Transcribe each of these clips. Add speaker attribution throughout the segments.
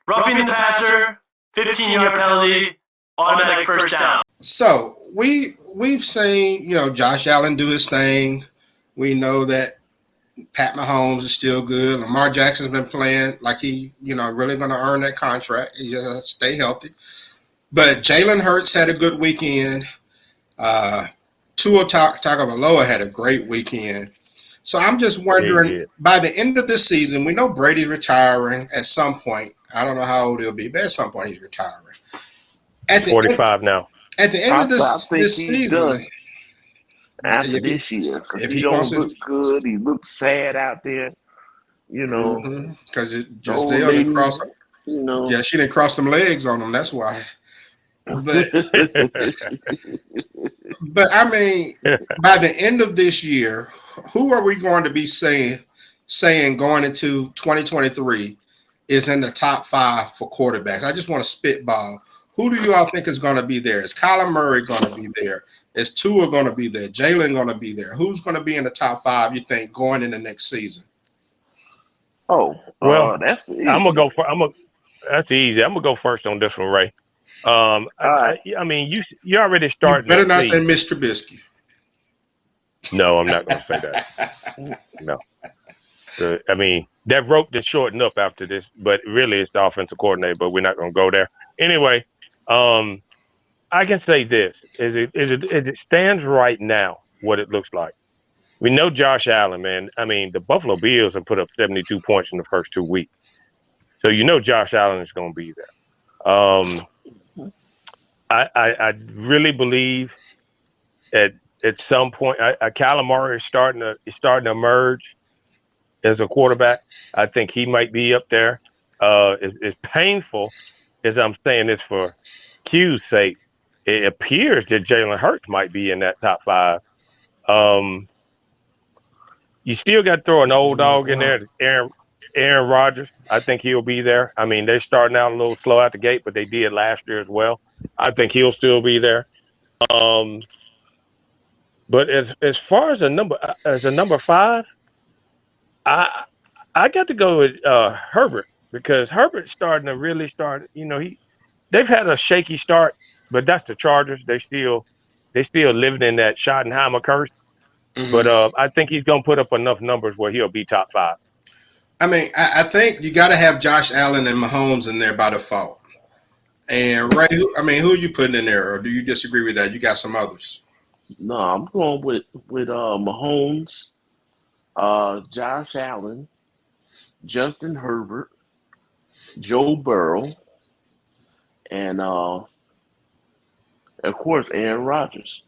Speaker 1: roughing the passer, 15-yard penalty, automatic first down.
Speaker 2: So we've seen, Josh Allen do his thing. We know that Pat Mahomes is still good. Lamar Jackson's been playing like he, really going to earn that contract. He just has to stay healthy. But Jalen Hurts had a good weekend. Tua Tagovailoa had a great weekend. So I'm just wondering, by the end of this season, we know Brady's retiring at some point. I don't know how old he'll be, but at some point he's retiring.
Speaker 3: At 45 now.
Speaker 2: At the end of this season,
Speaker 4: done after this year, because he don't look good, he looks sad out there.
Speaker 2: Because Giselle didn't cross. Yeah, she didn't cross them legs on him. That's why. But I mean, by the end of this year, who are we going to be saying going into 2023 is in the top 5 for quarterbacks? I just want to spitball. Who do you all think is going to be there? Is Kyler Murray going to be there? Is Tua going to be there? Jalen going to be there? Who's going to be in the top 5, you think, going in the next season?
Speaker 4: Oh, well, that's easy.
Speaker 3: That's easy. I'm gonna go first on this one, Ray. I mean, you already started.
Speaker 2: You better not say Mr. Trubisky.
Speaker 3: No, I'm not gonna say that. No. I mean, that rope just shortened up after this, but really it's the offensive coordinator. But we're not gonna go there anyway. I can say this: as it stands right now, what it looks like. We know Josh Allen, man. I mean, the Buffalo Bills have put up 72 points in the first 2 weeks. So Josh Allen is going to be there. I really believe at some point, Kyler Murray is starting to emerge as a quarterback. I think he might be up there. It's painful as I'm saying this for Q's sake. It appears that Jalen Hurts might be in that top 5. You still got to throw an old dog in there, Aaron Rodgers. I think he'll be there. I mean, they're starting out a little slow out the gate, but they did last year as well. I think he'll still be there. But as far as a number 5, I got to go with Herbert, because Herbert's starting to really start. They've had a shaky start, but that's the Chargers. They still living in that Schottenheimer curse. Mm-hmm. But I think he's going to put up enough numbers where he'll be top 5.
Speaker 2: I mean, I think you got to have Josh Allen and Mahomes in there by default. And Ray, who are you putting in there, or do you disagree with that? You got some others?
Speaker 4: No, I'm going with Mahomes, Josh Allen, Justin Herbert, Joe Burrow, and of course Aaron Rodgers.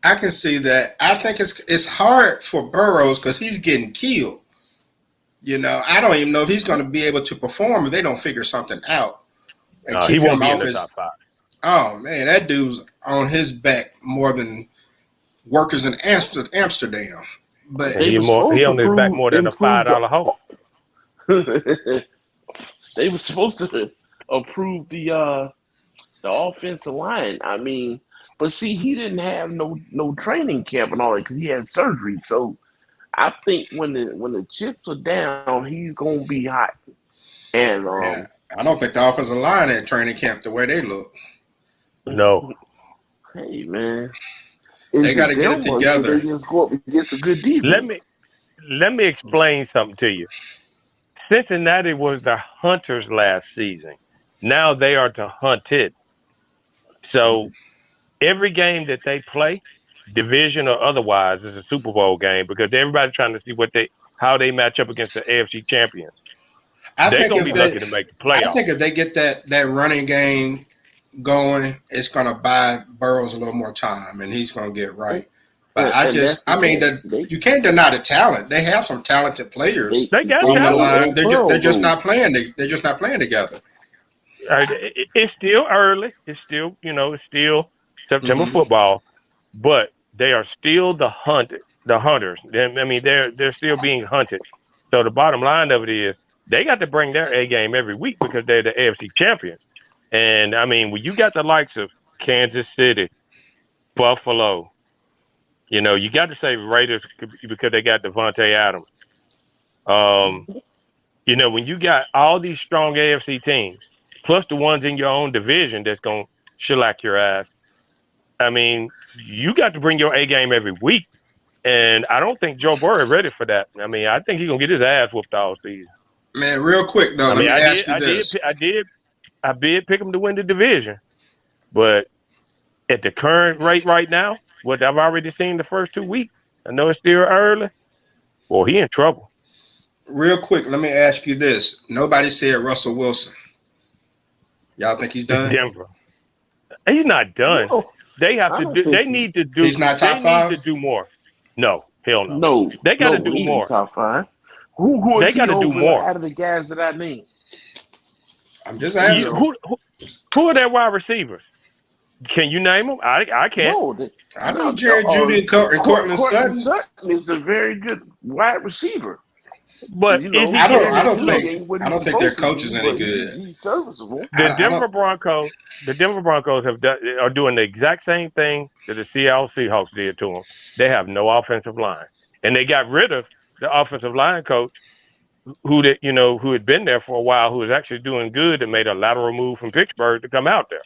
Speaker 2: I can see that. I think it's hard for Burrows because he's getting killed. I don't even know if he's going to be able to perform if they don't figure something out.
Speaker 3: And keep he won't be in the top 5.
Speaker 2: Oh, man, that dude's on his back more than workers in Amsterdam. But
Speaker 3: he on his back more than a $5 hole.
Speaker 4: They were supposed to approve the offensive line. I mean, but see, he didn't have no training camp and all that because he had surgery. So I think when the chips are down, he's gonna be hot. And
Speaker 2: I don't think the offensive line had training camp the way they look.
Speaker 3: No.
Speaker 4: Hey man,
Speaker 2: they got to get it together.
Speaker 4: They just go up against a good defense.
Speaker 3: Let me explain something to you. Cincinnati was the hunters last season. Now they are the hunted. So every game that they play, division or otherwise, is a Super Bowl game because everybody's trying to see how they match up against the AFC champions. They're going to be lucky to make the playoffs.
Speaker 2: I think if they get that running game going, it's going to buy Burrows a little more time, and he's going to get right. But you can't deny the talent. They have some talented players
Speaker 3: they got
Speaker 2: on
Speaker 3: talent.
Speaker 2: The line. They're just not playing. They're just not playing together.
Speaker 3: It's still early. It's still September football, but they are still the hunters. I mean, they're still being hunted. So the bottom line of it is they got to bring their A game every week because they're the AFC champions. And I mean, when you got the likes of Kansas City, Buffalo, you got to say Raiders because they got Devontae Adams. You know, when you got all these strong AFC teams, plus the ones in your own division that's gonna shellac your ass. I mean, you got to bring your A game every week, and I don't think Joe Burrow is ready for that. I mean, I think he's gonna get his ass whooped all season.
Speaker 2: Man, real quick though,
Speaker 3: I
Speaker 2: let
Speaker 3: mean,
Speaker 2: me ask you this.
Speaker 3: I did pick him to win the division, but at the current rate right now, what I've already seen the first 2 weeks, I know it's still early. Well, he in trouble.
Speaker 2: Real quick, let me ask you this. Nobody said Russell Wilson. Y'all think he's
Speaker 3: It's
Speaker 2: done?
Speaker 3: Denver. He's not done.
Speaker 4: No,
Speaker 3: They have
Speaker 4: I
Speaker 3: to
Speaker 4: don't
Speaker 3: do.
Speaker 4: think
Speaker 3: They need to do.
Speaker 2: He's not
Speaker 3: They
Speaker 2: top
Speaker 3: need to
Speaker 2: five?
Speaker 3: do more. No, hell no.
Speaker 4: no,
Speaker 3: They got to
Speaker 4: no,
Speaker 3: do
Speaker 4: he ain't
Speaker 3: more.
Speaker 4: top five. Who
Speaker 3: They
Speaker 4: is
Speaker 3: got
Speaker 4: he
Speaker 3: to do
Speaker 4: over
Speaker 3: more.
Speaker 4: out of the guys that I named?
Speaker 2: I'm just
Speaker 4: You
Speaker 2: asking.
Speaker 4: know,
Speaker 3: Who are their wide receivers? Can you name them? I can't.
Speaker 4: no,
Speaker 2: I know
Speaker 4: no,
Speaker 2: Jerry Judy and Cortland
Speaker 4: Cortland
Speaker 2: Sutton.
Speaker 4: Sutton is a very good wide receiver.
Speaker 3: But
Speaker 4: You
Speaker 3: is
Speaker 4: know,
Speaker 3: he
Speaker 2: I don't
Speaker 3: getting
Speaker 2: I
Speaker 3: it
Speaker 2: don't
Speaker 3: to them?
Speaker 2: think
Speaker 4: he ain't what
Speaker 2: I
Speaker 4: he's
Speaker 2: don't think their
Speaker 4: supposed to
Speaker 2: coach is
Speaker 4: be,
Speaker 2: any
Speaker 4: but
Speaker 2: good.
Speaker 4: he's serviceable.
Speaker 3: The
Speaker 2: I
Speaker 3: Denver
Speaker 2: don't
Speaker 3: Broncos. The Denver Broncos are doing the exact same thing that the Seattle Seahawks did to them. They have no offensive line, and they got rid of the offensive line coach who had been there for a while, who was actually doing good and made a lateral move from Pittsburgh to come out there.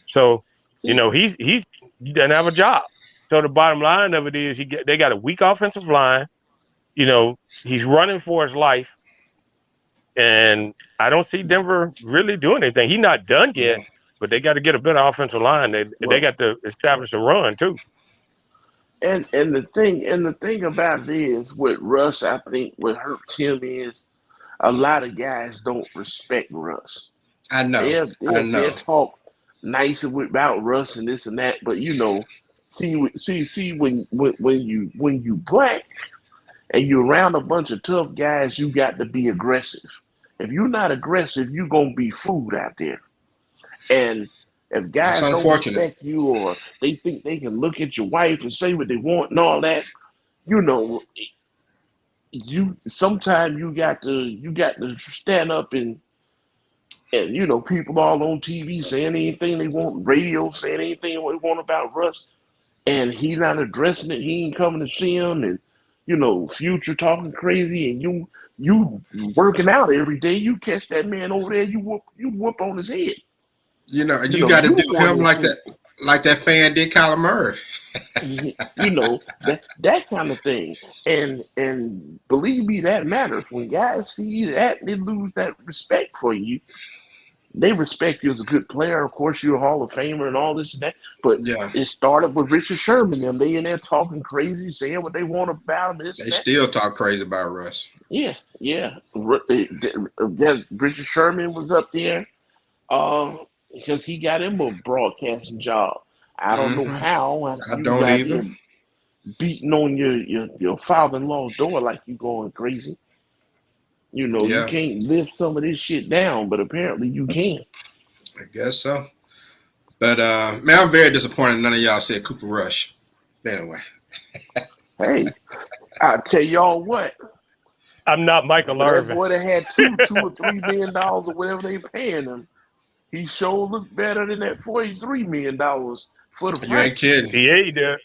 Speaker 3: So,
Speaker 4: See,
Speaker 3: he doesn't have a job. So the bottom line of it is they got a weak offensive line. He's running for his life, and I don't see Denver really doing anything. He's not done yet,
Speaker 2: know.
Speaker 3: but they got to get a better offensive line. They
Speaker 4: well,
Speaker 3: got to establish a run too.
Speaker 4: and the thing about it is with Russ, I think what hurts him is a lot of guys don't respect Russ.
Speaker 2: I know. I
Speaker 4: They'll
Speaker 2: know.
Speaker 4: talk nice about Russ and this and that, but see when you black and you're around a bunch of tough guys, you got to be aggressive. If you're not aggressive, you're gonna be food out there. And if
Speaker 2: That's
Speaker 4: guys don't
Speaker 2: unfortunate.
Speaker 4: respect you or they think they can look at your wife and say what they want and all that, you know, you sometimes you got to stand up and people all on TV saying anything they want, radio saying anything they want about Russ, and he's not addressing it. He ain't coming to see him, and Future talking crazy, and you working out every day. You catch that man over there, you whoop on his head.
Speaker 2: You got to
Speaker 4: You
Speaker 2: do
Speaker 4: want
Speaker 2: him
Speaker 4: to see,
Speaker 2: like that fan did Kyler Murray.
Speaker 4: that kind of thing, and believe me, that matters. When guys see that, they lose that respect for you. They respect you as a good player. Of course, you're a Hall of Famer and all this and that. But
Speaker 2: Yeah,
Speaker 4: it started with Richard Sherman. Them they in there talking crazy, saying what they want about him, this
Speaker 2: they
Speaker 4: and that.
Speaker 2: still talk crazy about Russ.
Speaker 4: Yeah, yeah. Richard Sherman was up there because he got him a broadcasting job. I don't know
Speaker 2: Hmm.
Speaker 4: how after
Speaker 2: I
Speaker 4: you
Speaker 2: don't
Speaker 4: got
Speaker 2: either.
Speaker 4: here beating on your father-in-law's door like you going crazy. You
Speaker 2: Yeah,
Speaker 4: can't lift some of this shit down, but apparently you can.
Speaker 2: I guess so. But man, I'm very disappointed none of y'all said Cooper Rush. Anyway,
Speaker 4: Hey, I tell y'all what.
Speaker 3: I'm not Michael
Speaker 4: For that
Speaker 3: Irvin.
Speaker 4: boy that had $2 or $3 million or whatever they paying him, he sure looked better than that $43 million for the
Speaker 2: you ain't
Speaker 4: price.
Speaker 2: kidding.
Speaker 3: Yeah, he did.